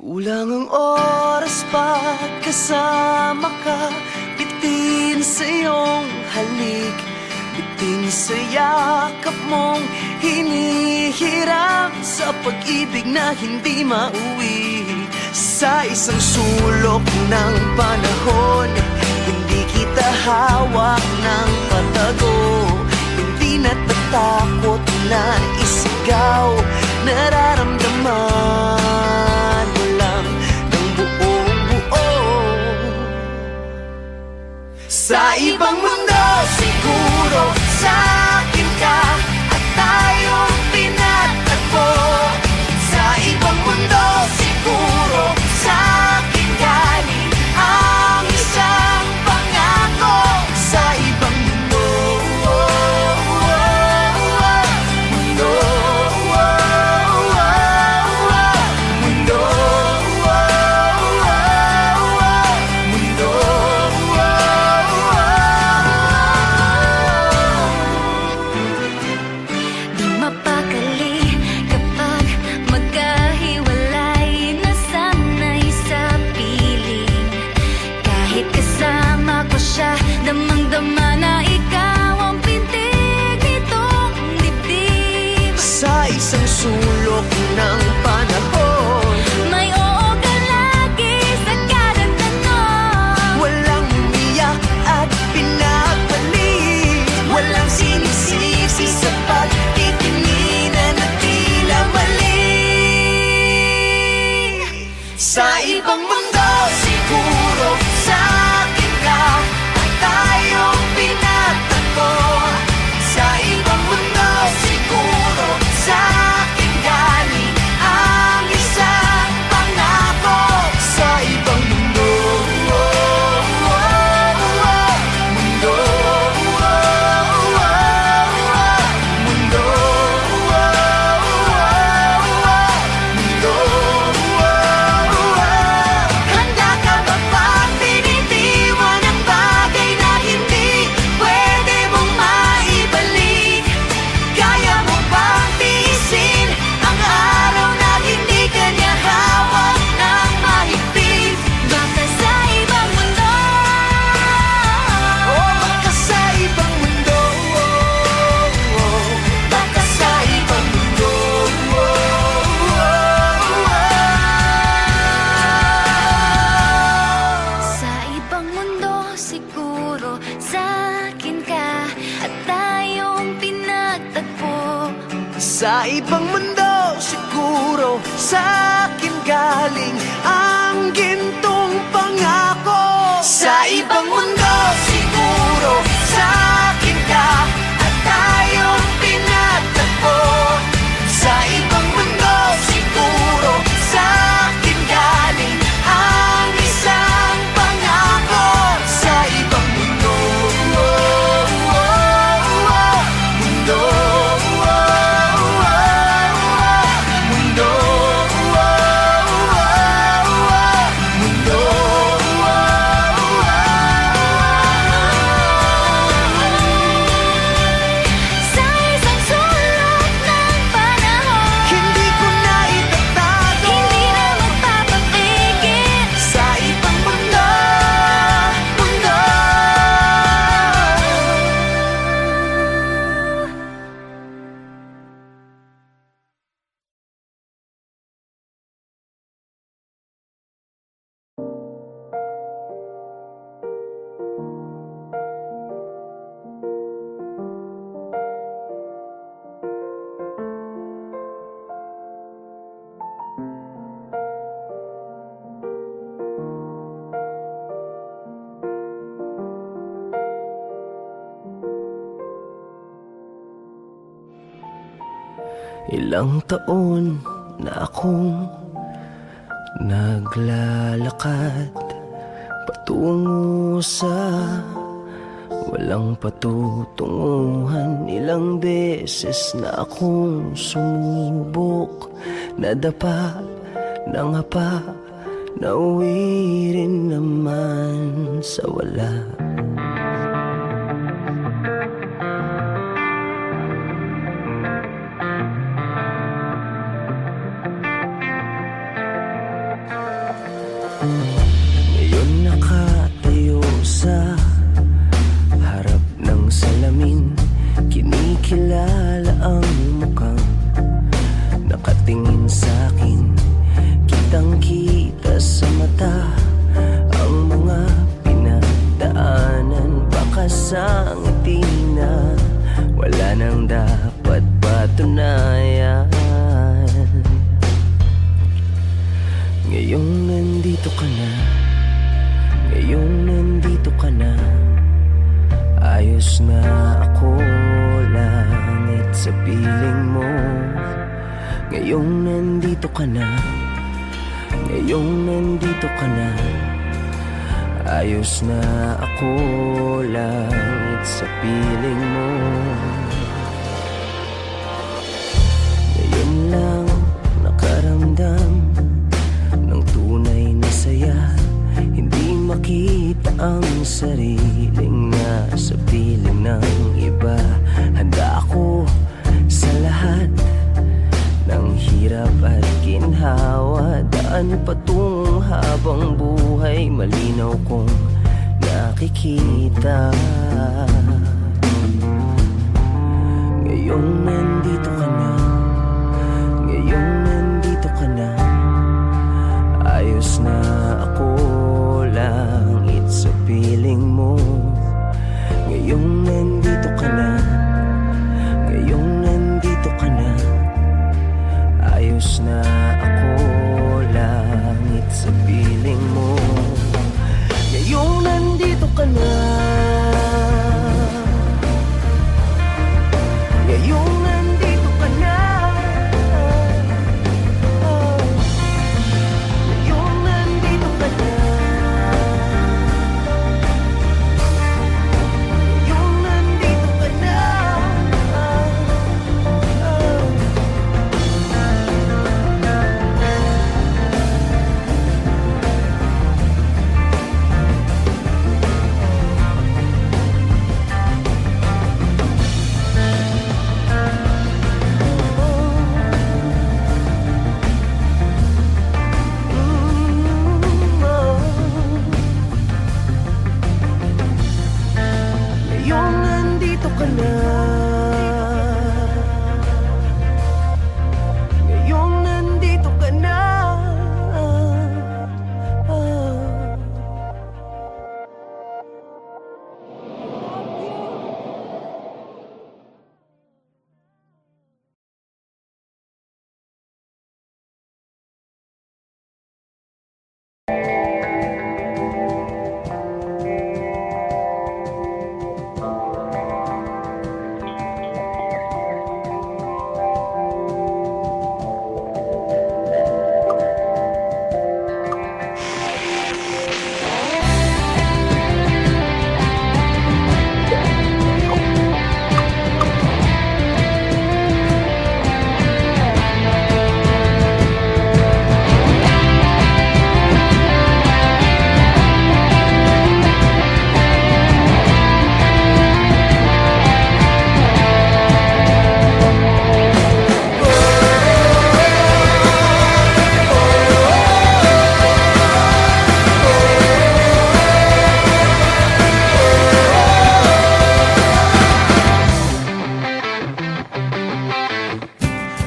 Kulang ang oras pagkasama ka. Bitin sa iyong halik, bitin sa yakap mong hinihiram, sa pag-ibig na hindi mauwi. Sa isang sulok ng panahon, hindi kita hawak ng patago. Hindi natatakot na isigaw, nararamdaman mo lang ng buong buo. Sa ibang mundo siguro, sa akin ka at tayong pinatagpo. Sa ibang mundo siguro, sa akin galing ang isang pangako. Sa ibang mundo, mundo, mundo, mundo. Di mapakali kapag magkahiwalay, nasanay sa piling. Kahit kasama ko siya, damang-dama na ikaw ang pintig nitong dibdib. Sa isang sulok ng panahon, May oo ka lagi sa kada tanong. walang umiyak at pinagpalit. Walang sinisisi sa pagtitinginan at tila mali. Sa ibang mundo siguro, sa akin ka at tayong pinatagpo. Sa ibang mundo siguro, sa akin galing ang isang pangako. Sa ibang mundo, mundo, mundo, handa ka ba pang binitiwan ang bagay na hindi pwede mong maibalik? Kaya mo bang tiisin ang araw na hindi ka niya hawak ng mahigpit? Baka sa ibang mundo, O baka sa ibang mundo, baka sa ibang mundo. sa ibang mundo siguro, sa akin ka at tayong pinagtagpo. Sa ibang mundo siguro, sa akin galing ang gintong pangako. Sa ibang mundo siguro, sa akin ka at tayong pinatagpo. Sa ibang mundo siguro, sa akin galing ang isang pangako. Sa ibang mundo, mundo, mundo, mundo. Sa isang sulok ng panahon, Hindi ko na itatago. hindi na magpapapigil. Sa ibang mundo, mundo. Ilang taon na akong naglalakad patungo sa walang patutunguhan. Ilang beses na akong sumubok, nadapa, nangapa, nauwi rin naman sa wala. ka na, ngayong nandito ka na. Ayos na ako, langit sa piling mo. Ngayong nandito ka na, ngayong nandito ka na. Ayos na ako, langit sa piling mo. Ngayon lang nakaramdam ng tunay na saya. Hindi makita ang sariling nasa piling ng iba. Handa ako sa lahat ng hirap at ginhawa. Daan patungong habang buhay, malinaw kong nakikita. Ngayong nandito ka na, ngayong nandito ka na. Ayos na ako, langit sa piling mo. Ngayong nandito ka na, ngayong nandito ka na. Ayos na ako, langit sa piling mo. Ngayong nandito ka na, ngayong nandito ka na. Ngayong nandito ka na, ngayong nandito ka na. Ngayong nandito ka na, ngayong nandito ka na.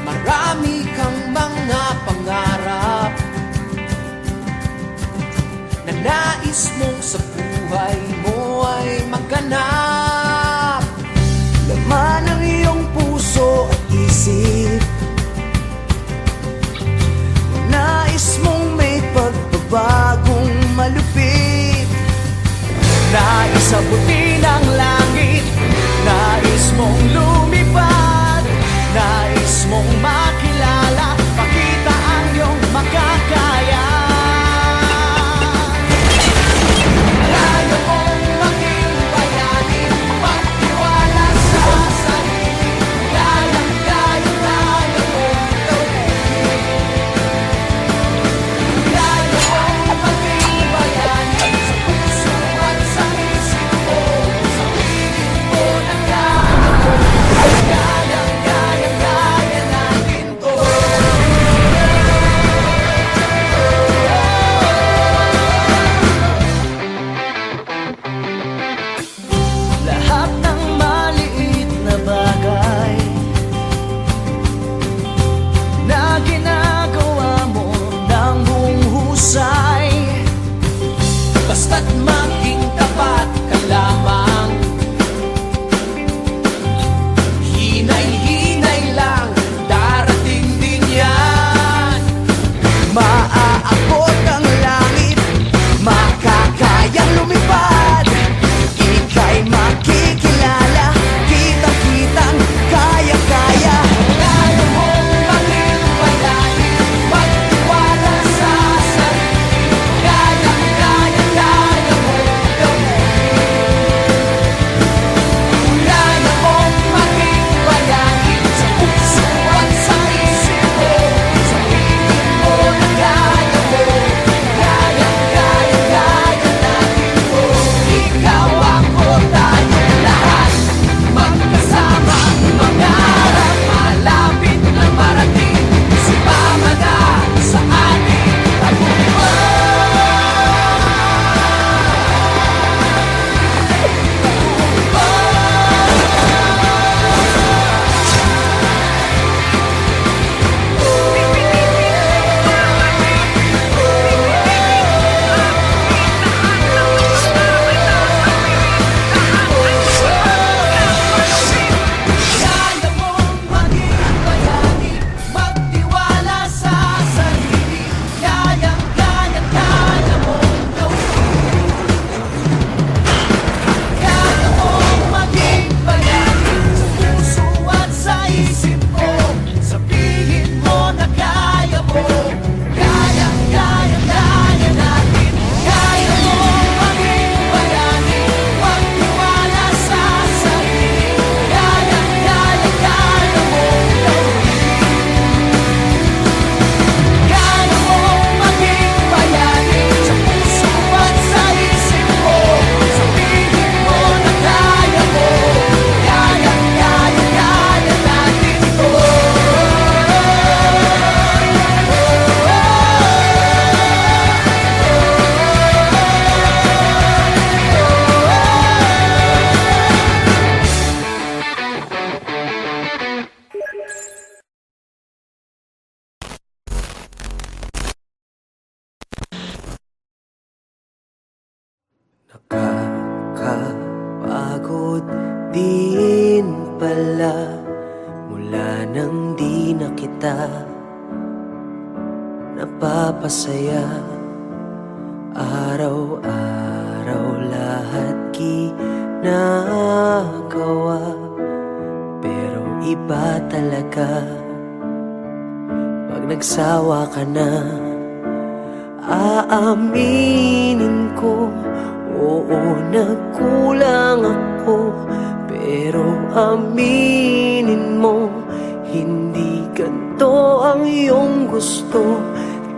Marami kang mga pangarap na nais mong sa buhay mo ay maganap. Laman ang iyong puso at isip, nais mong may pagbabagong malupit. Nais abutin ang langit, nais mong lumipad, nais mong makilala, pakita ang iyong makakaya. Layo mong maging bayani, magtiwala sa sarili, kayang-kaya mong gawin. Layo mong maging bayani, sa puso at sa isip mo. Nakakapagod din pala mula nang di na kita napapasaya. Araw-araw lahat ginagawa, pero iba talaga pag nagsawa ka na. Aaminin ko, oo, nagkulang ako, pero aminin mo, hindi ganito ang iyong gusto.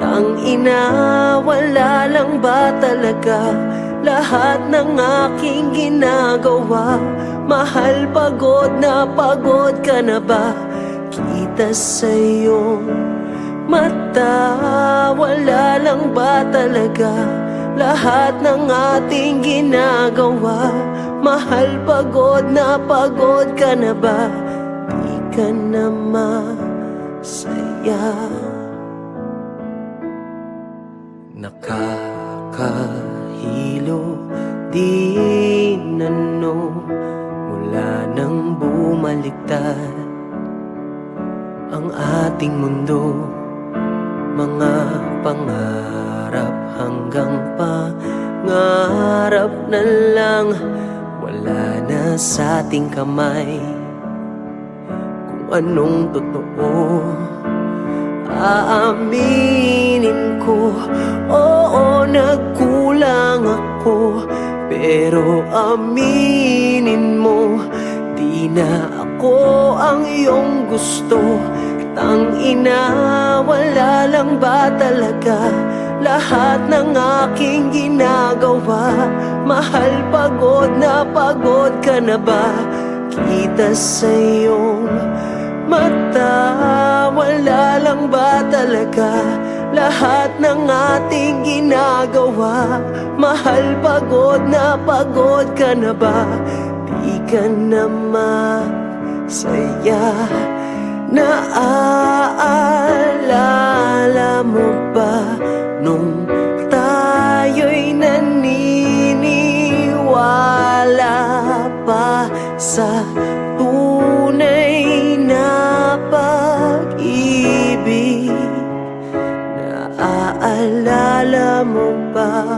Tangina, wala lang ba talaga lahat ng aking ginagawa? Mahal, pagod ka na ba? Kita sa iyong mata, wala lang ba talaga lahat ng ating ginagawa? Mahal, pagod ka na ba? Di ka na masaya. Nakakahilo din mula nang bumaliktad ang ating mundo. Mga pangarap hanggang pangarap na lang, wala na sa ating kamay kung anong totoo. Aaminin ko, oo, nagkulang ako, pero aminin mo, di na ako ang iyong gusto. Tangina, wala lang ba talaga lahat ng aking ginagawa? Mahal, pagod ka na ba? Kita sa iyong mata, wala lang ba talaga lahat ng ating ginagawa? Mahal, pagod ka na ba? Di ka na masaya. Naaalala mo ba nung tayo'y naniniwala pa sa tunay na pag-ibig? Naaalala mo ba?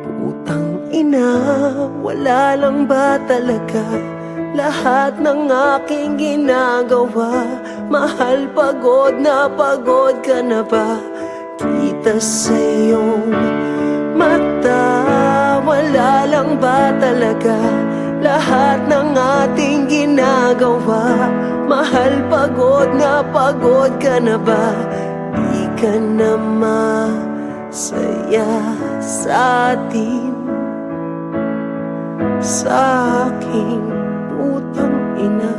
Putang ina, wala lang ba talaga lahat ng aking ginagawa? Mahal, pagod ka na ba? Kita sa iyong mata, wala lang ba talaga lahat ng ating ginagawa? Mahal, pagod ka na ba? Di ka na masaya sa atin, sa aking putang ina.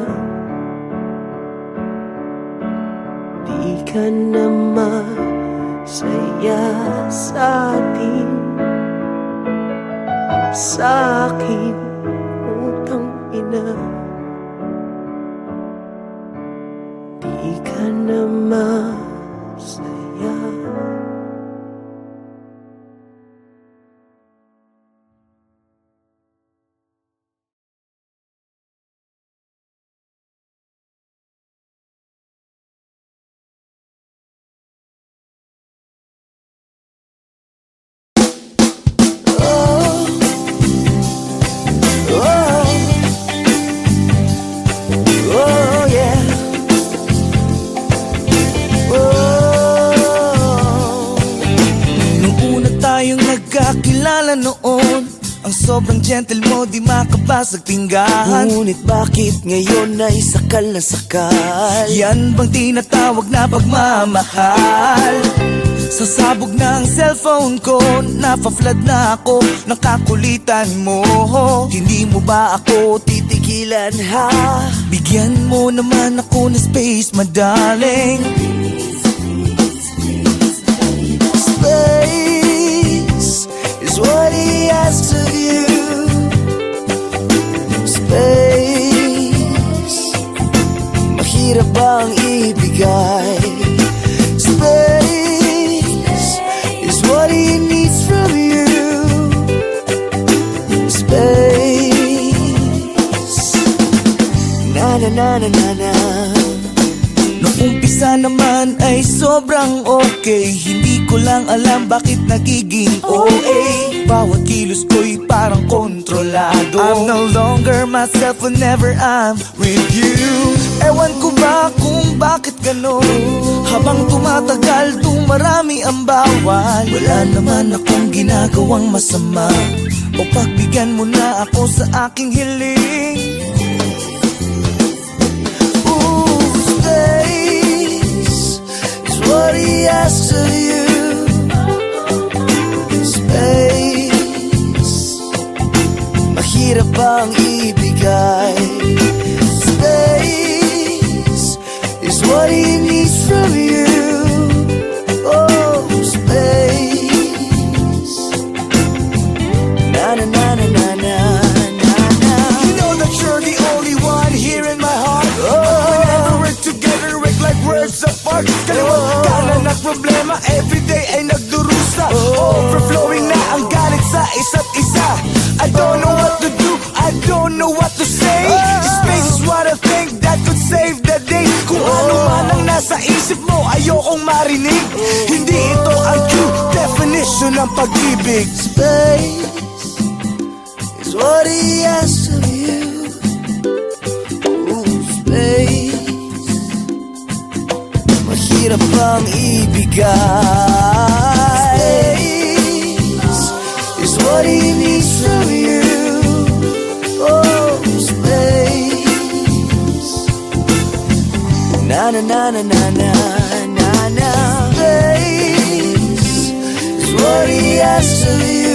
Di ka na masaya sa atin, sa aking putang ina. Di ka na masaya. Kakilala noon, ang sobrang gentle mo, di makabasag pinggan. Ngunit bakit ngayon ay sakal na sakal? Yan bang tinatawag na pagmamahal? Sa sabog ng cellphone ko, nafa-flood na ako ng kakulitan mo. Hindi mo ba ako titigilan ha? Bigyan mo naman ako ng space, madaling. Space is what he asks of you. Space, mahirap bang ibigay? Space is what he na na na. Nung umpisa naman ay sobrang okay. Hindi ko lang alam bakit nagiging OA. Bawat kilos ko'y parang kontrolado. I'm no longer myself whenever I'm with you. Ewan ko ba kung bakit ganon. Habang tumatagal, dumarami ang bawal. Wala naman akong ginagawang masama. O pagbigyan mo na ako sa aking hiling. Space is what he asks of you. Space, mahirap bang ibigay? Space is what he needs from you. Oh, space. Na na na na na na na na. You know that you're the only one here in my heart. Whenever we're together, we're like worlds apart. Kaliwag kanan at problema, everyday ay nagdurusa. Overflowing na ang galit sa isa't isa. I don't know what to do, I don't know what to say. This space is what I think that could save the day. Kung ano man ang nasa isip mo, ayokong marinig. Hindi ito ang true definition ng pag-ibig. Space is what he asks of you. Ooh, space, mahirap bang ibigay? Space is what he needs from you. Oh, space. Na na na na na na na na. Space is what he asks of you.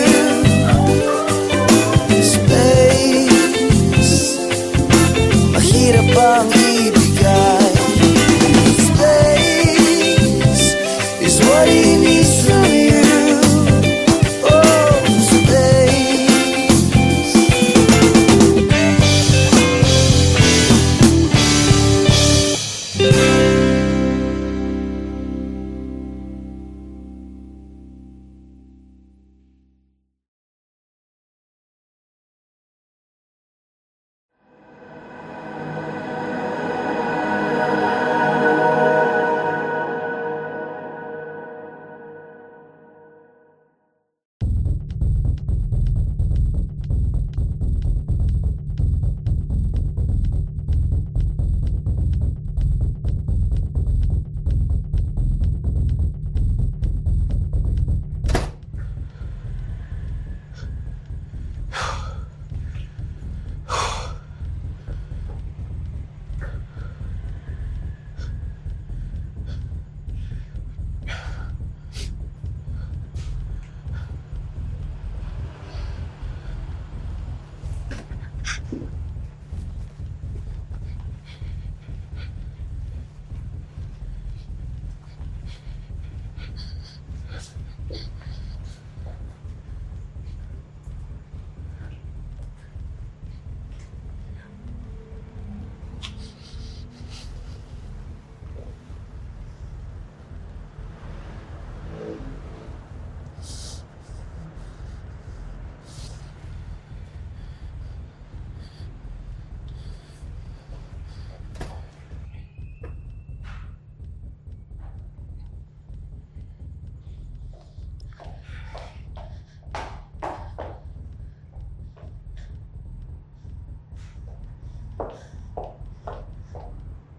Space, mahirap bang ibigay? Space is what he needs from you. Oh, space.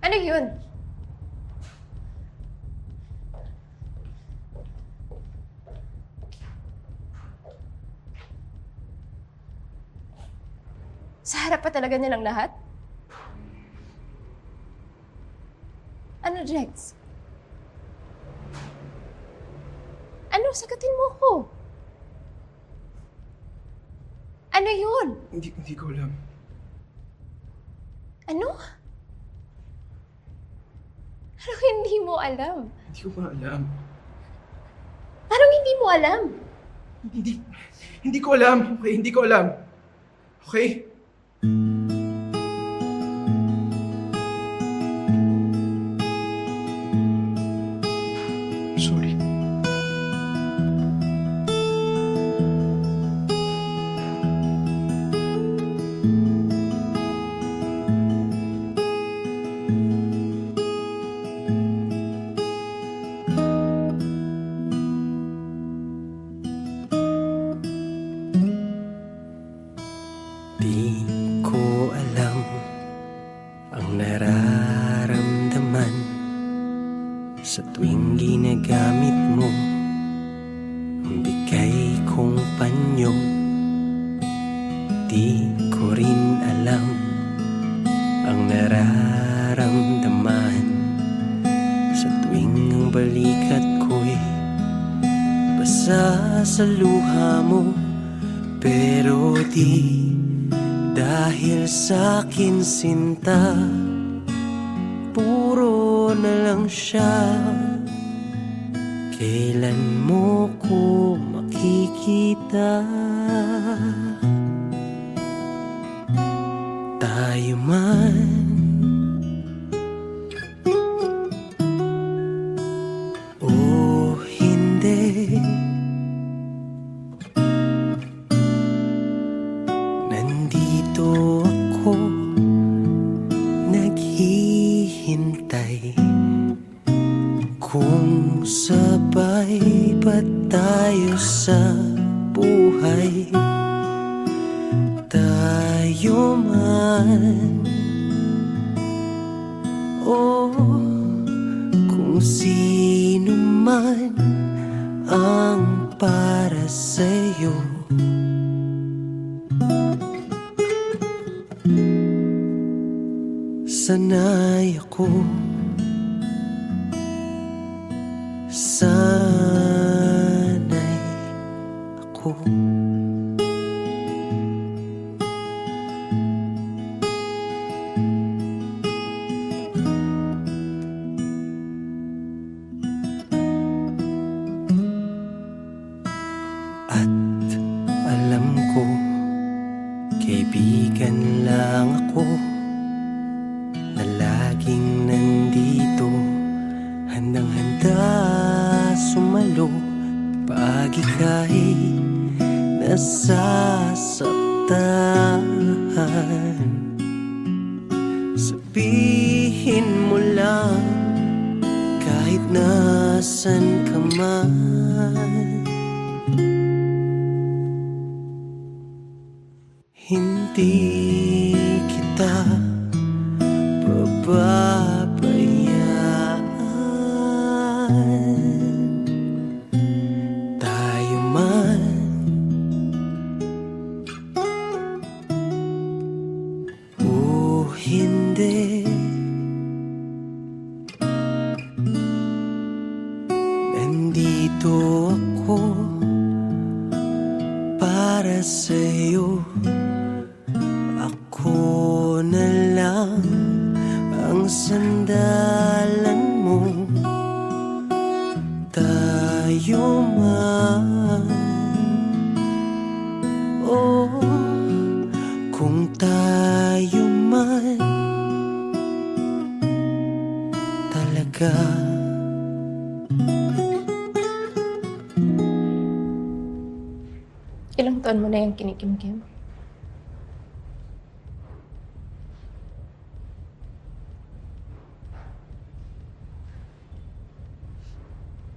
Ano yun? Sa harap pa talaga nilang lahat? Ano, Jex? Ano? Sagutin mo ko. Ano yun? Hindi ko alam. Ano? Ano hindi mo alam? Hindi ko pa alam. Anong hindi mo alam? Hindi ko alam. Okay, hindi ko alam. Okay? Sorry. tuwing ginagamit mo ang bigay kong panyo, di ko rin alam ang nararamdaman sa tuwing ang balikat ko'y basa sa luha mo. Pero di dahil sa'kin sinta, puro na lang siya. Kailan mo ko makikita? Tayo man o hindi, nandito ako naghihintay. Kung sabay ba tayo sa buhay, tayo man o kung sino man ang para sa'yo. Sanay ako, sanay ako. At alam ko, kaibigan lang ako na laging nandito, handang-handa sumalo pag ika'y nasasaktan. Sabihin mo lang kahit nasan ka man, hindi kita pababayaan. Tayo man o hindi, nandito ako para sa'yo. Ako na lang ang sandalan mo. Tayo man o kung tayo man talaga. Ilang taon mo na yung kinikimkim?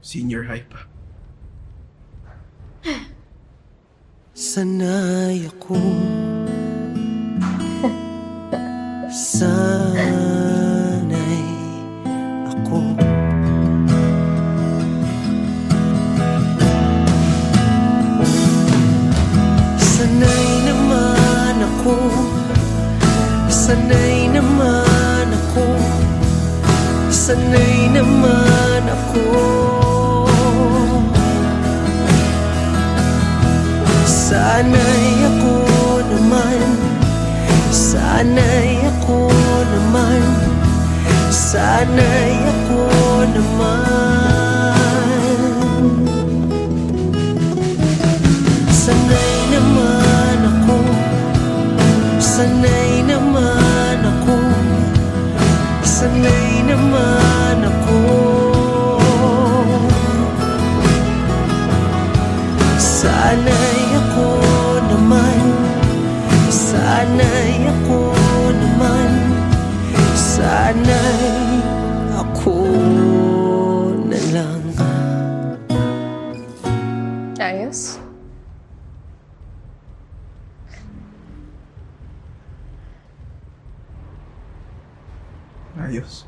Senior high pa. Sanay ako, sanay ako. Sanay naman ako, sanay naman ako, sanay naman ako. Sanay ako naman, sanay ako naman, sanay ako naman. Sanay naman ako, sanay naman ako, sanay naman ako. Sanay ako naman, sanay ako naman, sanay ako na lang. Ayos? Ayos.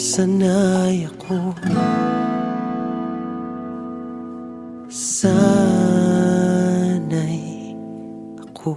Sanay ako, sanay ako.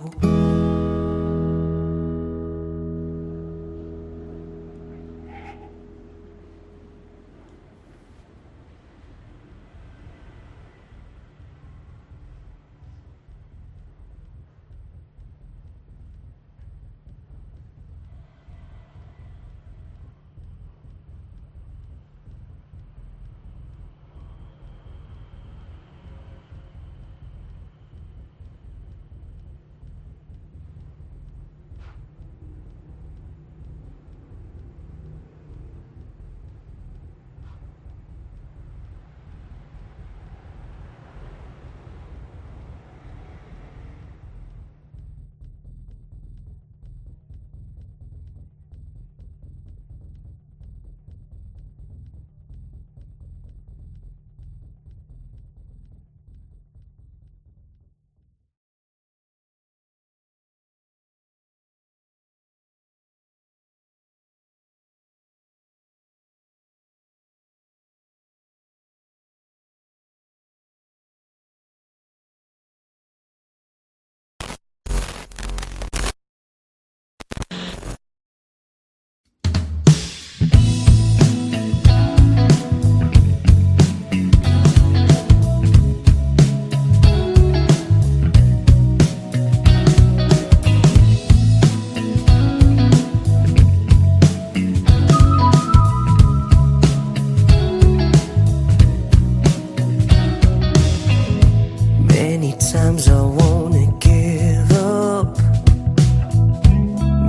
Many times I wanna give up.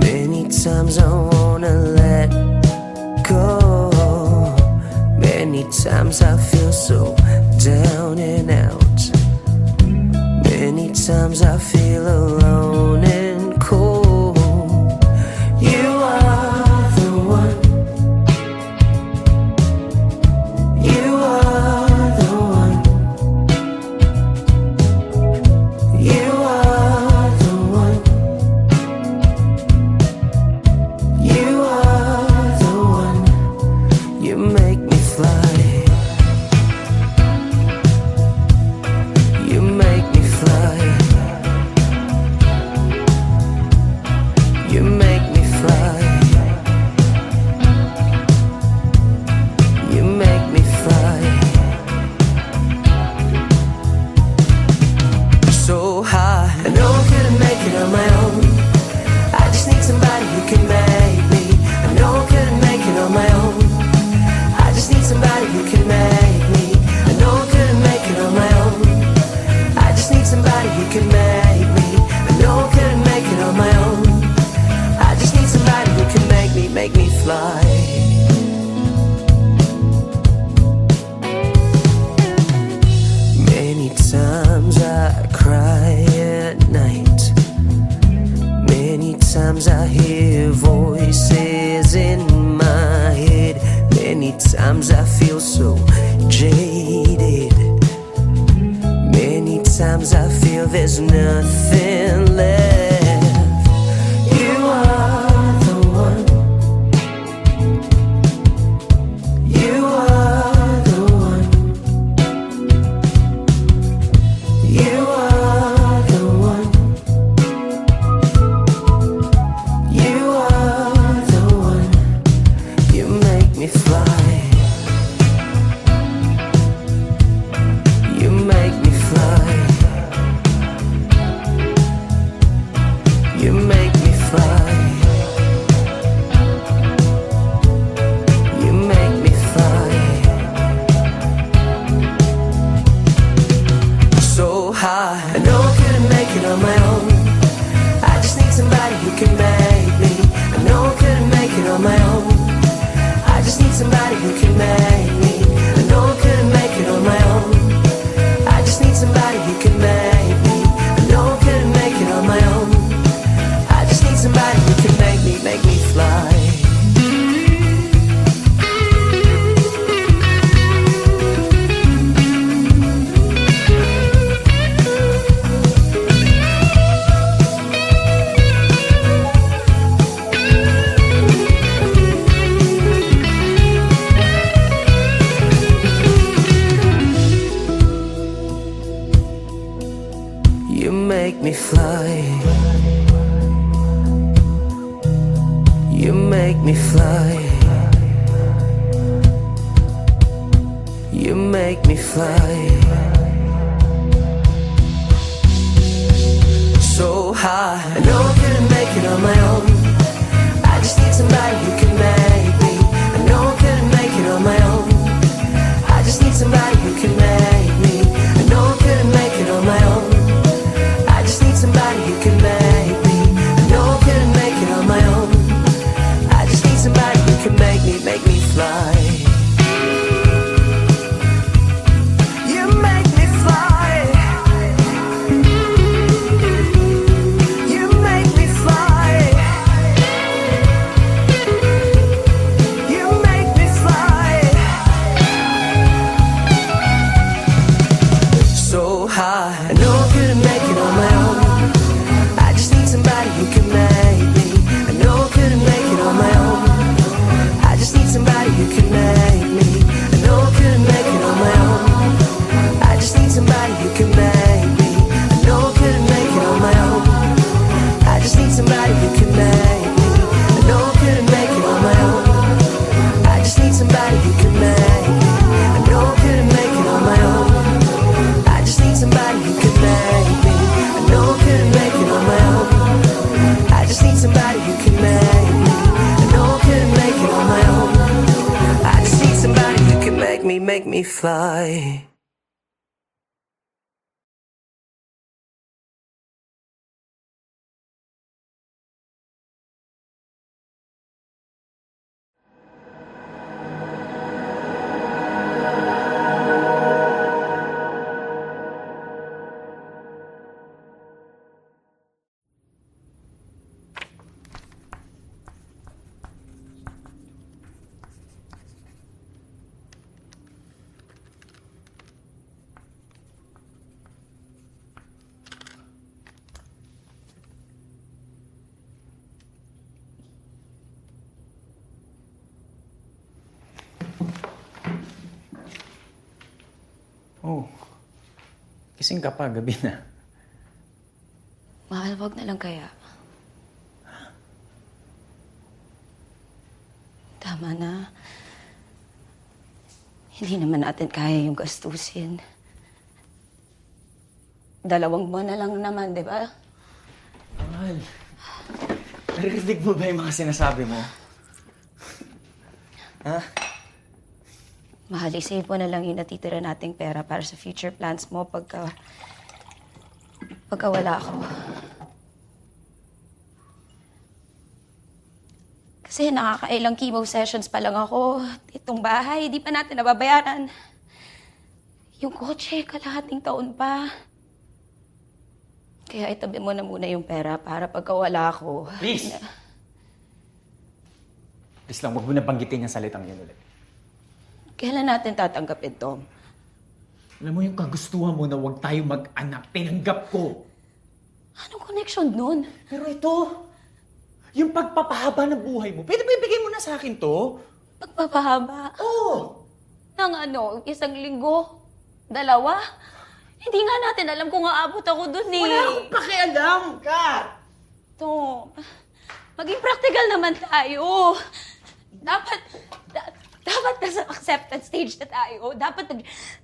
Many times I wanna let go. Many times I feel so down and out. Many times I feel alone and cold. You are the one. You are the one. You are the one. You are the one. You make me fly. You make me fly. You make me fly. You make me fly. So high, I know I couldn't make it on my own. I just need somebody who can make me. I know I couldn't make it on my own. I just need somebody who can make me. I know I couldn't make it on my own. I just need somebody who can make me. I know I couldn't make it on my own. I just need somebody who can make me fly. Many times I cry at night. Many times I hear voices in my head. Many times I feel so jaded. Many times I feel there's nothing left. You are the one. You are the one. You are the one. You are the one. You make me fly. You make me fly. make me fly. You make me fly. You make me fly. So high, I know I couldn't make it on my own. I just need somebody who can make me. I know I couldn't make it on my own. I just need somebody who can make me. I know I couldn't make it on my own. I just need somebody who can make me. I know I couldn't make it on my own. I just need somebody who can make me fly. You make me fly. You make me fly. You make me fly. So high, I know I couldn't make it on my own. I just need somebody who can make me. I know I couldn't make it on my own. I just need somebody who can make me. I know I couldn't make it on my own. I just need somebody who can make me. I know I couldn't make it on my own. I just need somebody who can make me. I know I couldn't make it on my own. I just need somebody who can make me. I know I couldn't make it on my own. I just need somebody who can make me. I know I couldn't make it on my own. I just need somebody who can make me. I know I couldn't make it on my own. I just need somebody who can make me fly. Oh, gising ka pa, gabi na. Mahal, wag na lang kaya. Tama na. Hindi naman natin kaya yung gastusin. 2 buwan na lang naman, di ba? Mahal, narinig mo ba yung mga sinasabi mo? Ha? Mahal, isave mo na lang yung natitira nating pera para sa future plans mo pagka wala ako. Kasi nakakailang chemo sessions pa lang ako. Itong bahay, di pa natin nababayaran. Yung kotse, kalahating taon pa. Kaya itabi mo na muna yung pera para pagka wala ako. Please! Please lang, huwag mo na banggitin yung salitang yun ulit. Kailan natin tatanggapin, Tom? Alam mo yung kagustuhan mo na huwag tayo mag-anak, tinanggap ko. Anong connection nun? Pero ito, yung pagpapahaba ng buhay mo, pwede ba ibigay mo na sa akin to? Pagpapahaba? Oo! Ng ano, 1 linggo? 2? Hindi nga natin alam kung aabot ako dun eh. Wala akong pakialam, Kat! Tom, maging practical naman tayo. Dapat nasa acceptance stage na tayo. Dapat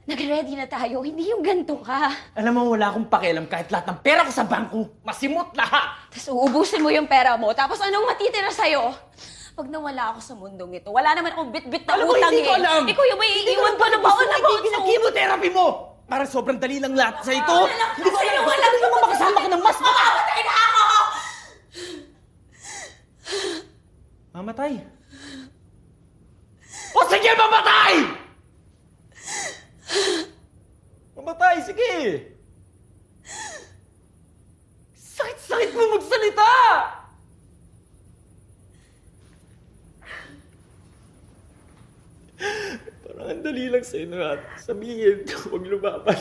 nag-ready na tayo. Hindi yung ganito ka. Alam mo, wala akong pakialam kahit lahat ng pera ko sa bangko. Masimot lahat! Tapos uubusin mo yung pera mo. Tapos anong matitira sa'yo? Pag nawala ako sa mundong ito, wala naman akong bit-bit na Alam mo, utang hindi ko alam! Ikaw yung may iiwan ko na baon na baon sa chemotherapy mo! Para sobrang dali lang lahat sa ito! Hindi ko alam! Wala Gusto mo makasama ka ng mas Mamamatay na ako! Mamatay? O sige, mamatay! Mamatay, sige! Sakit-sakit mo magsalita! Parang ang dali lang sa'yo na sabihin, huwag lumaban.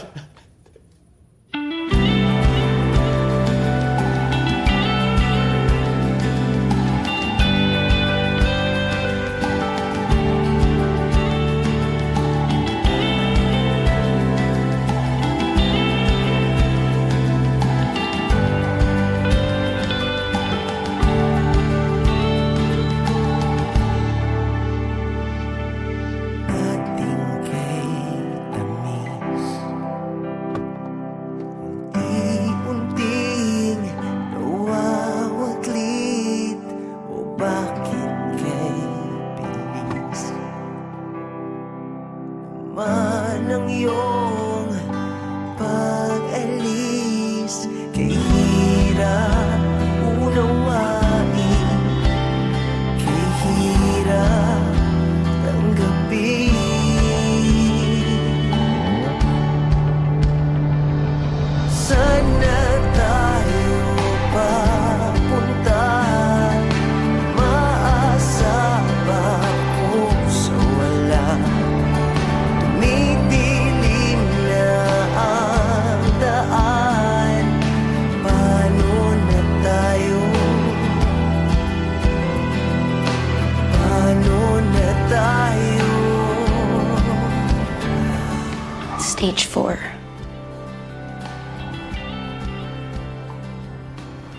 Stage 4.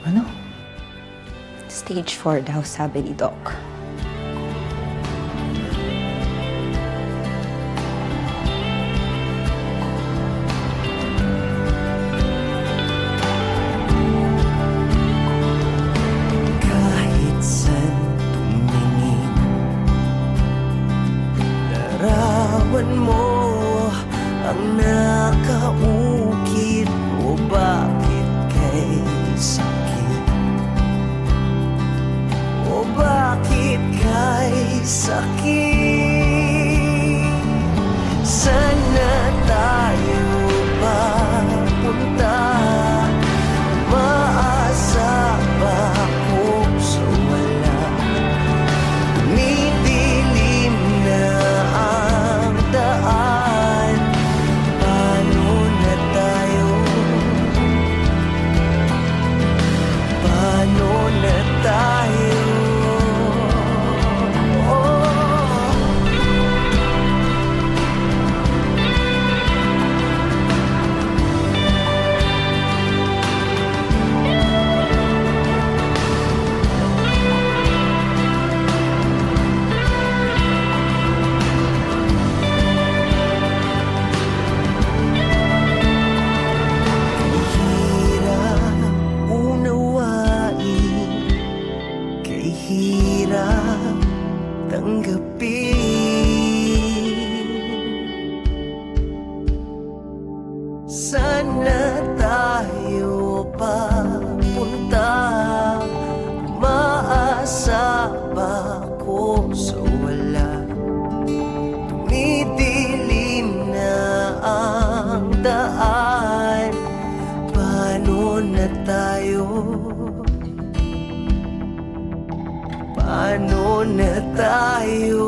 Ano? Stage 4 daw, sabi ni Doc. Kahit saan tumingin, larawan mo ang nakaukit. O bakit kay sakit? O bakit kay sakit? Sana tayo papunta, maasa ba ako sa wala? Tumidilim na ang daan, paano na tayo? Paano na tayo? Hirap unawain, kay hirap tanggapin. Sana tayo papunta, maasa ba ako sa wala? Tumidilim na ang daan, paano na tayo? Paano na tayo?